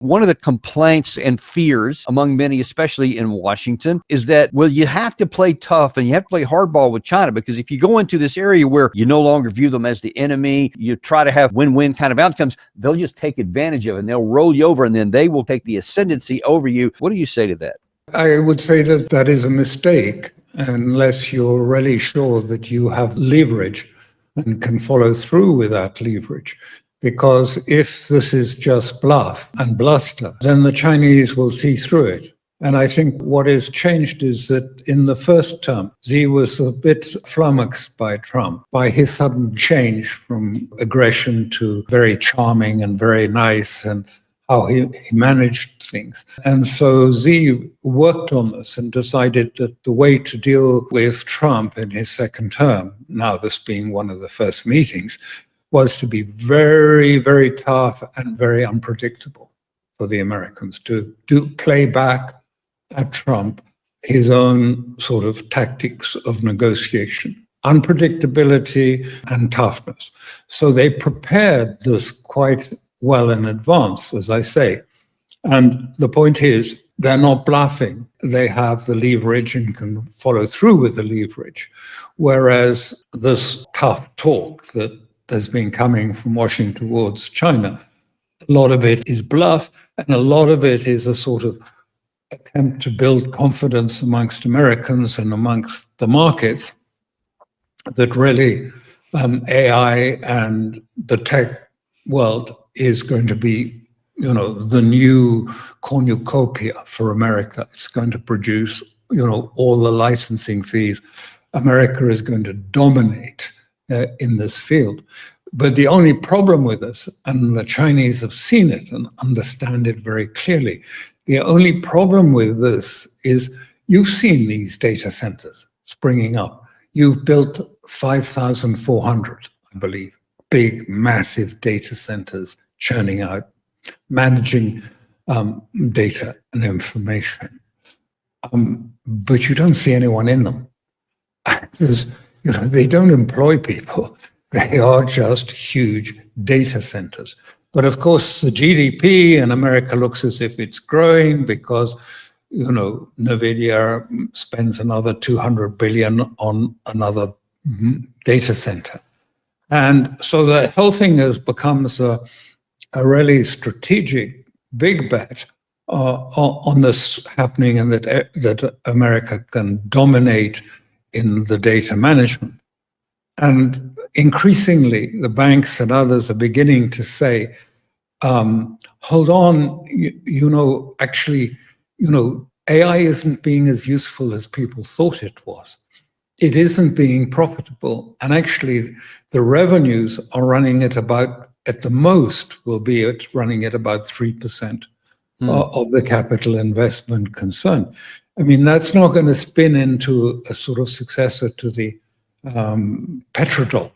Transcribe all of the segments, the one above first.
One of the complaints and fears among many, especially in Washington, is that, well, you have to play tough and you have to play hardball with China, because if you go into this area where you no longer view them as the enemy, you try to have win-win kind of outcomes, they'll just take advantage of it and they'll roll you over and then they will take the ascendancy over you. What do you say to that? I would say that that is a mistake unless you're really sure that you have leverage and can follow through with that leverage. Because if this is just bluff and bluster, then the Chinese will see through it. And I think what has changed is that in the first term, Xi was a bit flummoxed by Trump, by his sudden change from aggression to very charming and very nice, and how he managed things. And so Xi worked on this and decided that the way to deal with Trump in his second term, now this being one of the first meetings, was to be very, very tough and very unpredictable for the Americans, to play back at Trump his own sort of tactics of negotiation, unpredictability and toughness. So they prepared this quite well in advance, as I say. And the point is, they're not bluffing. They have the leverage and can follow through with the leverage. Whereas this tough talk that has been coming from Washington towards China, a lot of it is bluff, and a lot of it is a sort of attempt to build confidence amongst Americans and amongst the markets that really AI and the tech world is going to be, the new cornucopia for America. It's going to produce, all the licensing fees. America is going to dominate in this field. But the only problem with this, and the Chinese have seen it and understand it very clearly, the only problem with this is you've seen these data centers springing up. You've built 5,400, I believe, big, massive data centers churning out, managing data and information. But you don't see anyone in them. They don't employ people. They are just huge data centers. But of course, the GDP in America looks as if it's growing because, NVIDIA spends another $200 billion on another data center. And so the whole thing becomes a really strategic big bet on this happening, and that America can dominate in the data management. And increasingly, the banks and others are beginning to say, hold on, AI isn't being as useful as people thought it was. It isn't being profitable. And actually, the revenues are running at the most, will be running at about 3% of the capital investment concern. I mean, that's not going to spin into a sort of successor to the petrodollar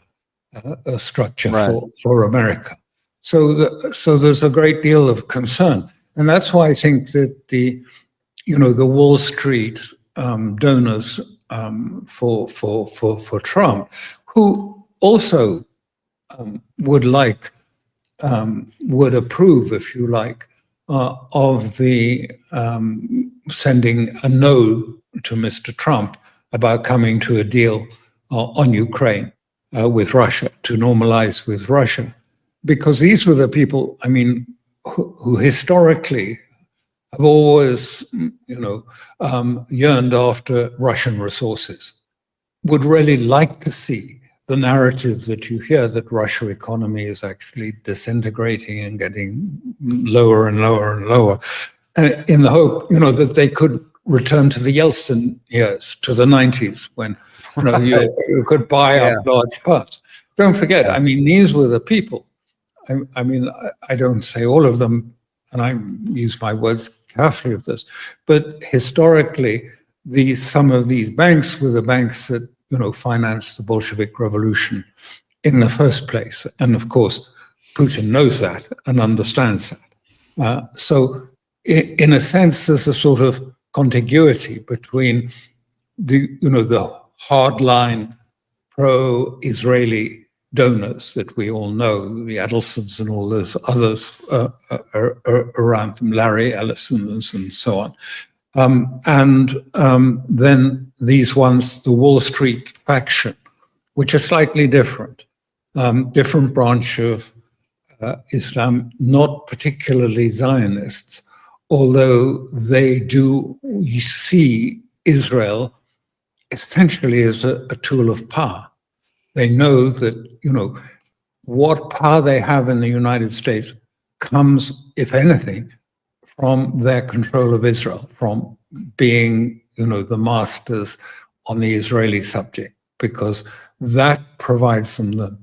structure for America. So there's a great deal of concern, and that's why I think that the Wall Street donors for Trump, who also would approve, if you like, of the sending a no to Mr. Trump about coming to a deal on Ukraine with Russia, to normalize with Russia, because these were the people, who historically have always, yearned after Russian resources, would really like to see the narrative that you hear that Russian economy is actually disintegrating and getting lower and lower and lower, in the hope, that they could return to the Yeltsin years, to the 90s, when you could buy up large parts. Don't forget, these were the people. I don't say all of them, and I use my words carefully of this, but historically, some of these banks were the banks that financed the Bolshevik Revolution in the first place. And of course, Putin knows that and understands that. So in a sense, there's a sort of contiguity between the hardline pro-Israeli donors that we all know, the Adelsons and all those others around them, Larry Ellisons and so on. Then these ones, the Wall Street faction, which are slightly different, different branch of Islam, not particularly Zionists, although they do see Israel essentially as a tool of power. They know that, what power they have in the United States comes, if anything, from their control of Israel, from being, the masters on the Israeli subject, because that provides them the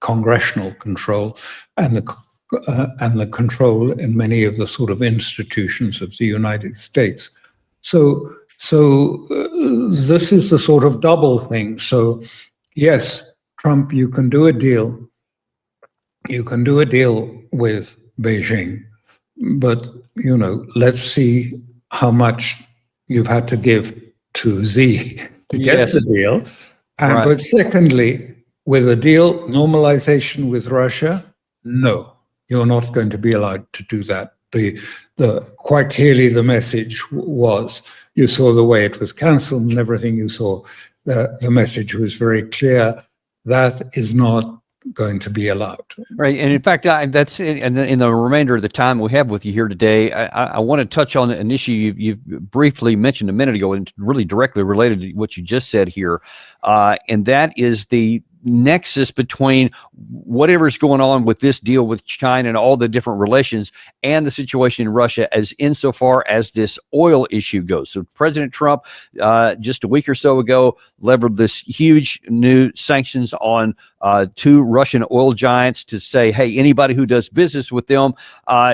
congressional control and the control in many of the sort of institutions of the United States. So this is the sort of double thing. So yes, Trump, you can do a deal. You can do a deal with Beijing, but let's see how much you've had to give to Xi to get the deal. Right. But secondly, with a deal, normalization with Russia, no, you're not going to be allowed to do that. Quite clearly, the message was, you saw the way it was cancelled and everything. You saw the message was very clear. That is not going to be allowed. Right. And in fact, that's in the remainder of the time we have with you here today, I want to touch on an issue you've briefly mentioned a minute ago, and really directly related to what you just said here. And that is the nexus between whatever's going on with this deal with China and all the different relations and the situation in Russia, as insofar as this oil issue goes. So President Trump, just a week or so ago, levered this huge new sanctions on two Russian oil giants to say, hey, anybody who does business with them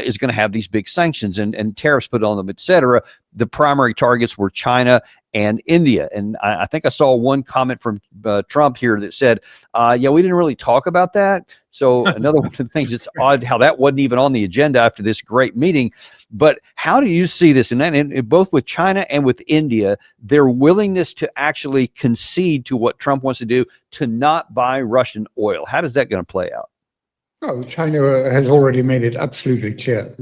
is going to have these big sanctions and tariffs put on them, et cetera. The primary targets were China and India. And I think I saw one comment from Trump here that said, yeah, we didn't really talk about that. So another one of the things, it's odd how that wasn't even on the agenda after this great meeting. But how do you see this? And both with China and with India, their willingness to actually concede to what Trump wants to do to not buy Russian oil. How is that going to play out? Oh, China has already made it absolutely clear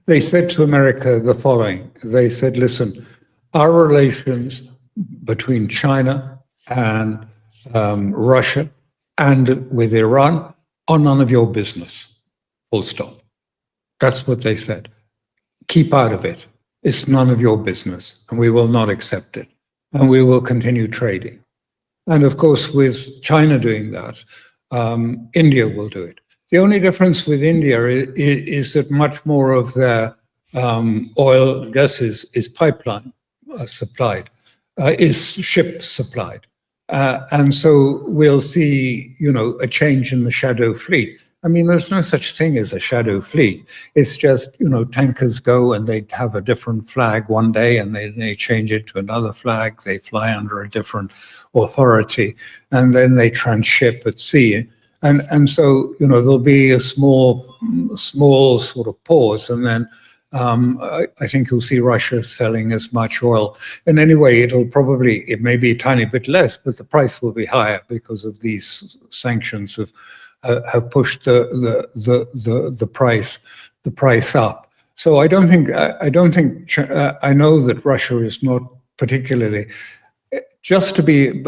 they said to America the following. They said, listen, our relations between China and Russia and with Iran are none of your business, full stop. That's what they said. Keep out of it. It's none of your business, and we will not accept it. And we will continue trading. And of course, with China doing that, India will do it. The only difference with India is that much more of their oil and gas is pipeline supplied, is ship supplied. And so we'll see, a change in the shadow fleet. I mean, there's no such thing as a shadow fleet. It's just, tankers go and they have a different flag one day and they change it to another flag. They fly under a different authority and then they transship at sea. And so, there'll be a small sort of pause. And then I think you'll see Russia selling as much oil. And anyway, it may be a tiny bit less, but the price will be higher because of these sanctions have pushed the price up. So I don't think I know that Russia is not particularly. Just to be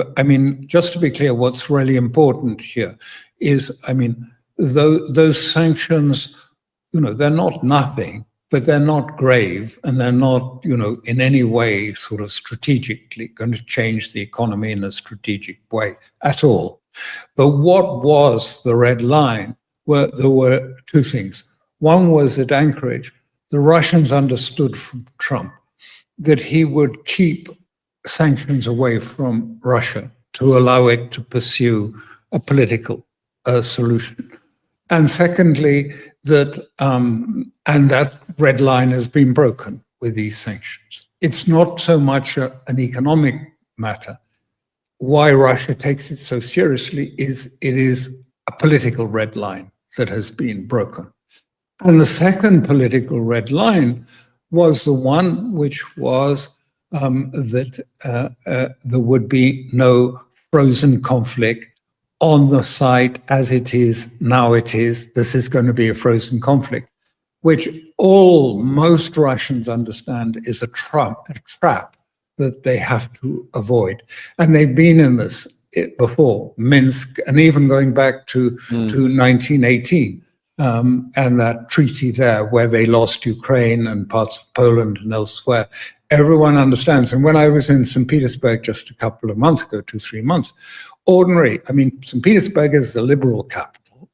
clear, what's really important here is, those sanctions, they're not nothing, but they're not grave, and they're not, in any way sort of strategically going to change the economy in a strategic way at all. But what was the red line? There were two things. One was at Anchorage, the Russians understood from Trump that he would keep sanctions away from Russia to allow it to pursue a political solution. And secondly, that red line has been broken with these sanctions. It's not so much an economic matter. Why Russia takes it so seriously is it is a political red line that has been broken. And the second political red line was the one which was that there would be no frozen conflict on the site as it is, now it is, this is going to be a frozen conflict, which most Russians understand is a trap that they have to avoid. And they've been in this before, Minsk, and even going back to 1918, and that treaty there where they lost Ukraine and parts of Poland and elsewhere. Everyone understands. And when I was in St. Petersburg just a couple of months ago, 2-3 months, St. Petersburg is the liberal capital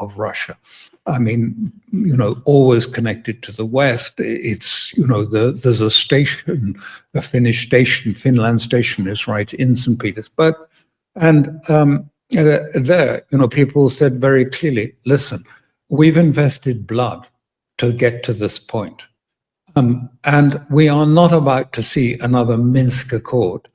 of Russia. I mean, always connected to the West. It's, there's a station, a Finnish station, Finland station is right in St. Petersburg. And there, people said very clearly, listen, we've invested blood to get to this point. And we are not about to see another Minsk Accord,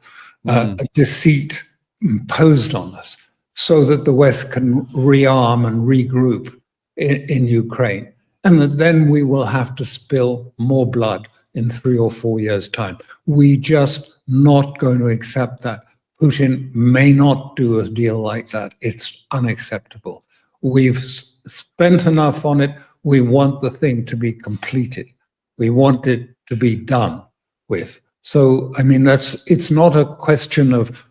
a deceit imposed on us, so that the West can rearm and regroup in Ukraine, and that then we will have to spill more blood in 3 or 4 years' time. We just not going to accept that. Putin may not do a deal like that. It's unacceptable. We've spent enough on it. We want the thing to be completed. We want it to be done with. So, I mean, it's not a question of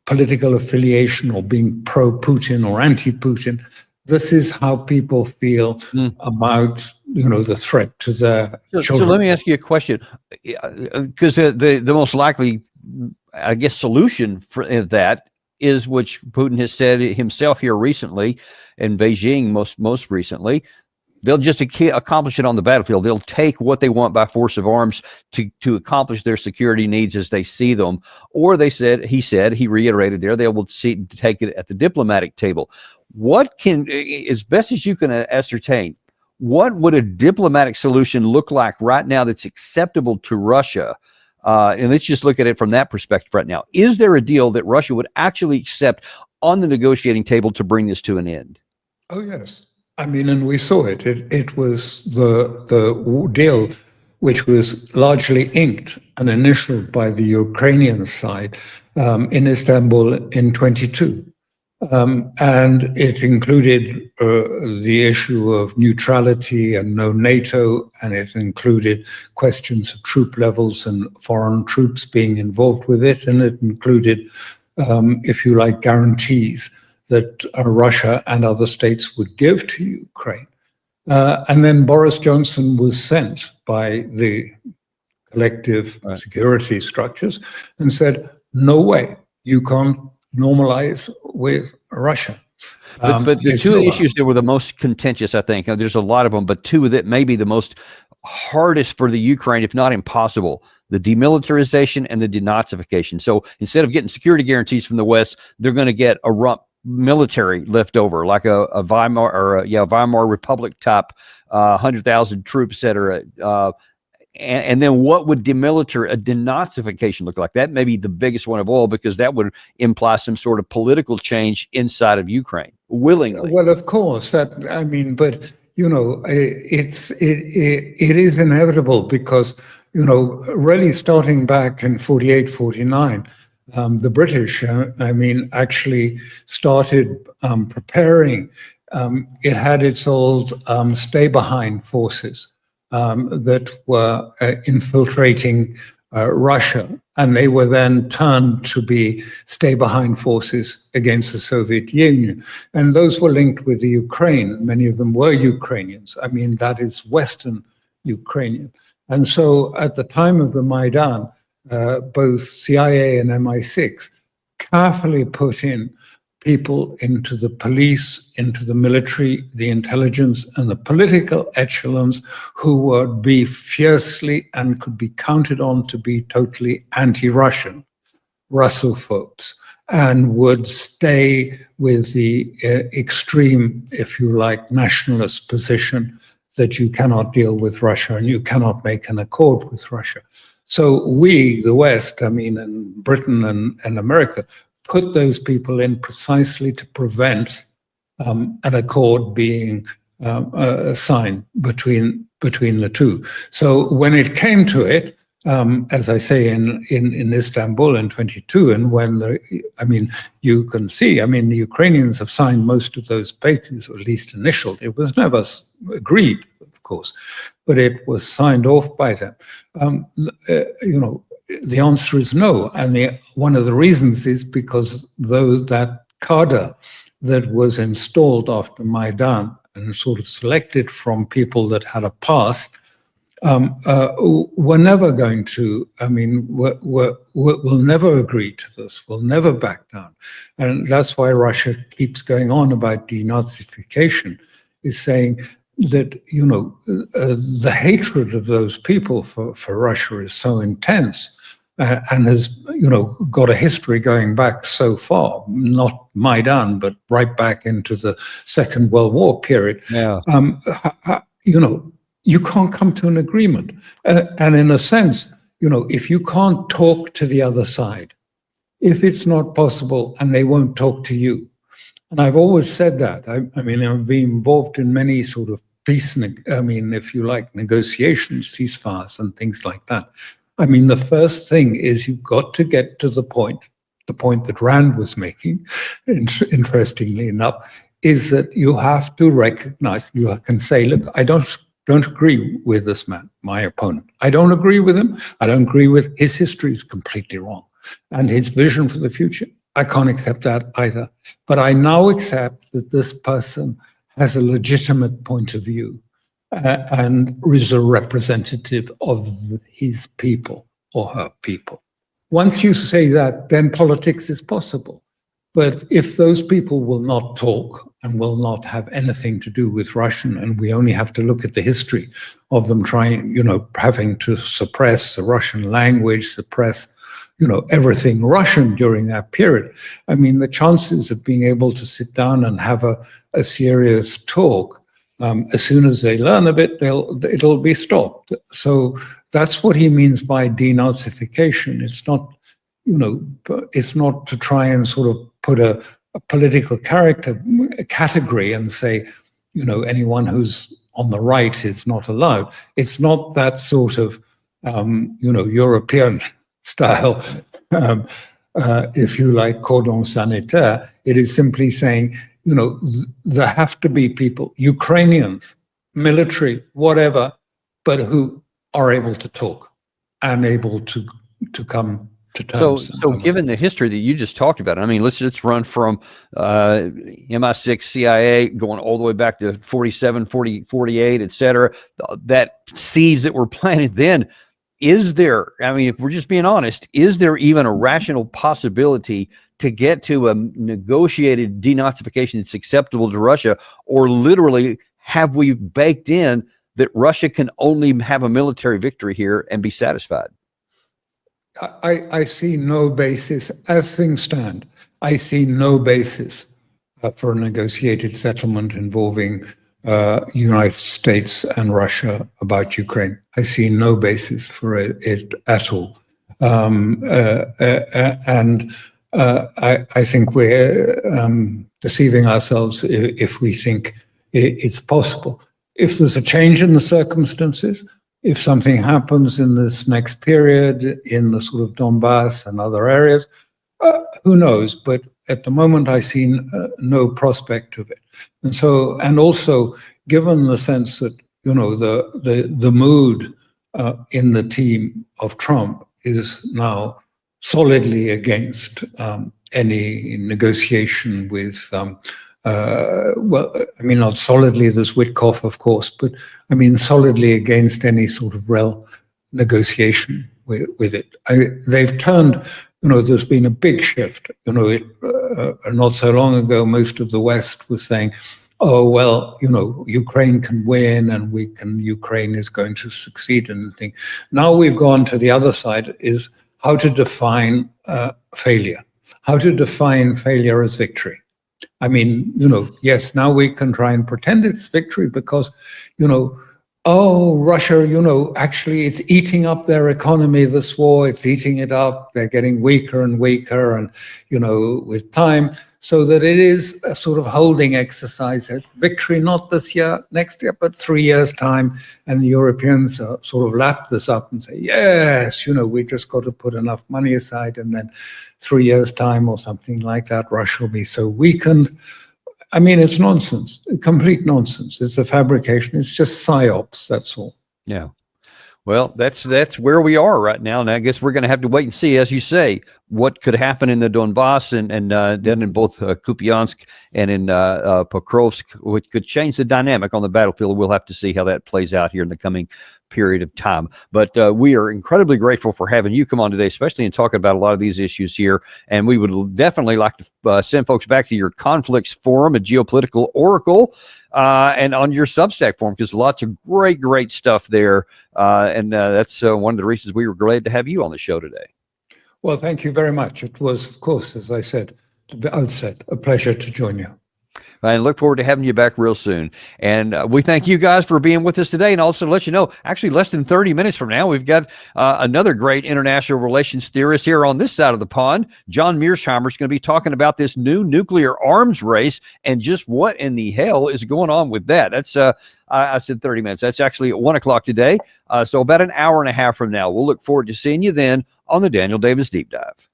political affiliation or being pro-Putin or anti-Putin. This is how people feel about, the threat to their children. So let me ask you a question, because the most likely, I guess, solution for that is, which Putin has said himself here recently, in Beijing most recently, they'll just accomplish it on the battlefield. They'll take what they want by force of arms to accomplish their security needs as they see them. Or he reiterated there, they will take it at the diplomatic table. What as best as you can ascertain, what would a diplomatic solution look like right now that's acceptable to Russia? And let's just look at it from that perspective right now. Is there a deal that Russia would actually accept on the negotiating table to bring this to an end? Oh, yes. I mean, and we saw it. It was the deal which was largely inked and initialed by the Ukrainian side in Istanbul in 22. And it included the issue of neutrality and no NATO, and it included questions of troop levels and foreign troops being involved with it, and it included, if you like, guarantees that Russia and other states would give to Ukraine. And then Boris Johnson was sent by the collective security structures and said, no way, you can't normalize with Russia. But the two issues that were the most contentious, I think, there's a lot of them, but two that may be the most hardest for the Ukraine, if not impossible, the demilitarization and the denazification. So instead of getting security guarantees from the West, they're going to get a rump military leftover, like a Weimar Republic type, 100,000 troops, etc. And then what would a denazification look like? That may be the biggest one of all, because that would imply some sort of political change inside of Ukraine, willingly. Well, of course, but it is inevitable, because really starting back in 48, 49. The British, actually started preparing. It had its old stay-behind forces that were infiltrating Russia, and they were then turned to be stay-behind forces against the Soviet Union. And those were linked with the Ukraine. Many of them were Ukrainians. I mean, that is Western Ukrainian. And so at the time of the Maidan, both CIA and MI6 carefully put in people into the police, into the military, the intelligence, and the political echelons who would be fiercely and could be counted on to be totally anti-Russian, Russophobes, and would stay with the extreme, if you like, nationalist position that you cannot deal with Russia and you cannot make an accord with Russia. So we, the West, and Britain and America, put those people in precisely to prevent an accord being signed between the two. So when it came to it, as I say, in Istanbul in 22, and you can see, the Ukrainians have signed most of those papers, or at least initial. It was never agreed, of course, but it was signed off by them. The answer is no, and one of the reasons is because that cadre that was installed after Maidan and sort of selected from people that had a past, we're never going to, we'll never agree to this. We'll never back down. And that's why Russia keeps going on about denazification, is saying that, the hatred of those people for Russia is so intense and has, got a history going back so far, not Maidan, but right back into the Second World War period. Yeah. You can't come to an agreement. And in a sense, if you can't talk to the other side, if it's not possible and they won't talk to you, and I've always said that, I've been involved in many sort of peace, if you like, negotiations, ceasefires and things like that. The first thing is you've got to get to the point that Rand was making, interestingly enough, is that you have to recognize, you can say, look, I don't agree with this man, my opponent. I don't agree with him. I don't agree with his history is completely wrong. And his vision for the future, I can't accept that either. But I now accept that this person has a legitimate point of view and is a representative of his people or her people. Once you say that, then politics is possible. But if those people will not talk and will not have anything to do with Russian, and we only have to look at the history of them trying, having to suppress the Russian language, suppress, everything Russian during that period, the chances of being able to sit down and have a serious talk, as soon as they learn of it, it'll be stopped. So that's what he means by denazification. It's not, it's not to try and sort of put a political category and say, anyone who's on the right is not allowed. It's not that sort of, European style, if you like, cordon sanitaire. It is simply saying, there have to be people, Ukrainians, military, whatever, but who are able to talk and able to come to terms. So given the history that you just talked about, let's run from MI6, CIA, going all the way back to 47, 40, 48, et cetera, that seeds that were planted then. Is there, if we're just being honest, is there even a rational possibility to get to a negotiated denazification that's acceptable to Russia, or literally have we baked in that Russia can only have a military victory here and be satisfied? I see no basis, as things stand, I see no basis for a negotiated settlement involving United States and Russia about Ukraine. I see no basis for it at all. I think we're deceiving ourselves if we think it's possible. If there's a change in the circumstances, if something happens in this next period in the sort of Donbass and other areas, who knows? But at the moment, I see no prospect of it. And also, given the sense that the mood in the team of Trump is now solidly against any negotiation with. Not solidly. There's Witkoff, of course, but solidly against any sort of real negotiation with it. They've turned. There's been a big shift. Not so long ago, most of the West was saying, "Oh well, Ukraine can win, and Ukraine is going to succeed." And thing. Now we've gone to the other side: is how to define failure, how to define failure as victory. Yes, now we can try and pretend it's victory because, Russia, actually it's eating up their economy, this war, it's eating it up. They're getting weaker and weaker and, with time. so that it is a sort of holding exercise at victory, not this year, next year, but 3 years' time. And the Europeans sort of lap this up and say, yes, we just got to put enough money aside, and then 3 years' time or something like that, Russia will be so weakened. I mean, it's nonsense, complete nonsense. It's a fabrication. It's just psyops, that's all. Yeah. Well, that's where we are right now. And I guess we're going to have to wait and see, as you say, what could happen in the Donbass and then in both Kupiansk and in Pokrovsk, which could change the dynamic on the battlefield. We'll have to see how that plays out here in the coming period of time. But we are incredibly grateful for having you come on today, especially in talking about a lot of these issues here. And we would definitely like to send folks back to your conflicts forum, a geopolitical oracle, and on your Substack forum, because lots of great stuff there. And that's one of the reasons we were glad to have you on the show today. Well, thank you very much. It was, of course, as I said at the outset, a pleasure to join you. I look forward to having you back real soon. And we thank you guys for being with us today. And also to let you know, actually less than 30 minutes from now, we've got another great international relations theorist here on this side of the pond. John Mearsheimer is going to be talking about this new nuclear arms race and just what in the hell is going on with that. That's I said 30 minutes. That's actually at 1 o'clock today. So about an hour and a half from now. We'll look forward to seeing you then on the Daniel Davis Deep Dive.